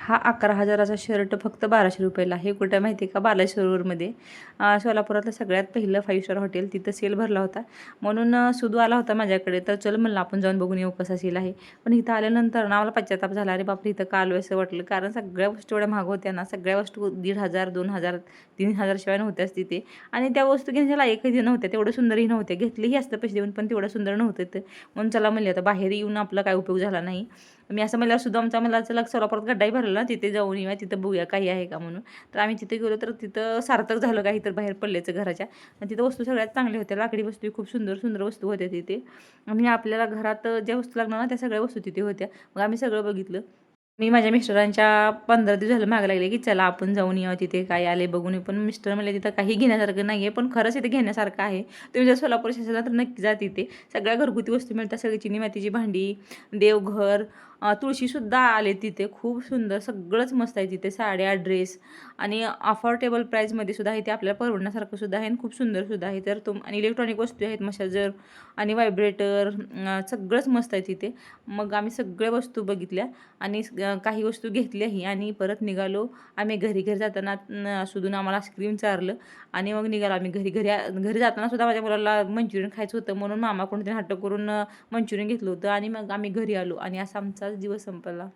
हा 11,000चा शर्ट फक्त 1200 रुपयाला आहे. कुठं माहिती आहे का? बालाजीसरोवरमध्ये सोलापुरातलं सगळ्यात पहिलं 5 स्टार हॉटेल तिथं सेल भरला होता. म्हणून सुधू आला होता माझ्याकडे, तर चल म्हणलं आपण जाऊन बघून येऊ कसा सेल आहे. पण इथं आल्यानंतर ना मला पश्चाताप झाला, अरे बापरे इथं का आलो असं वाटलं. कारण सगळ्या वस्तू एवढ्या महाग होत्या ना, सगळ्या वस्तू 1,500, 2,000, 3,000 शिवाय नव्हत्याच तिथे. आणि त्या वस्तू घेण्याच्या लायकही नव्हत्या, तेवढं सुंदरही नव्हत्या. घेतलीही असतं पैसे देऊन, पण तेवढं सुंदर नव्हतं ते. म्हणून चला म्हणले आता बाहेर येऊन आपला काय उपयोग झाला नाही. मी असं म्हणल्यावर सुद्धा आमचा मला चला सोलापुरात गड्डाही भरला ना, तिथे जाऊन येऊया, तिथं बघूया काही आहे का म्हणून. तर आम्ही तिथे गेलो, तर तिथं सार्थक झालं काही तर बाहेर पडल्याचं घराच्या. आणि तिथं वस्तू सगळ्यात चांगल्या होत्या, लाकडी वस्तू खूप सुंदर सुंदर वस्तू होत्या तिथे. आणि आपल्याला घरात ज्या वस्तू लागणार ना त्या सगळ्या वस्तू तिथे होत्या. मग आम्ही सगळं बघितलं. मी माझ्या मिस्टरांच्या 15 दिवस झालं मागे लागले, की चला आपण जाऊन येऊ तिथे काय आले बघून येऊ. पण मिस्टर म्हणले तिथं काही घेण्यासारखं नाही आहे, पण खरंच इथे घेण्यासारखं आहे. तुम्ही जर सोलापूर शहरात तर नक्की जा तिथे. सगळ्या घरगुती वस्तू मिळतात, सगळी चिनी मातीची भांडी, देवघर, तुळशीसुद्धा आले तिथे. खूप सुंदर सगळंच मस्त आहे तिथे. साड्या, ड्रेस आणि अफोर्डेबल प्राईजमध्ये सुद्धा आहे ते. आपल्याला परवडण्यासारखं सुद्धा आहे आणि खूप सुंदरसुद्धा आहे. तर आणि इलेक्ट्रॉनिक वस्तू आहेत, मशाजर आणि व्हायब्रेटर, सगळंच मस्त आहे तिथे. मग आम्ही सगळ्या वस्तू बघितल्या आणि काही वस्तू घेतल्याही आणि परत निघालो. आम्ही घरी जाताना सुधून आम्हाला आईस्क्रीम चारलं आणि मग निघालो आम्ही घरी जाताना सुद्धा माझ्या मुलाला मंचुरियन खायचं होतं, म्हणून मामा कोणतरी हट्ट करून मंचुरियन घेतलं होतं आणि मग आम्ही घरी आलो आणि असा आमचा दिवस संपला.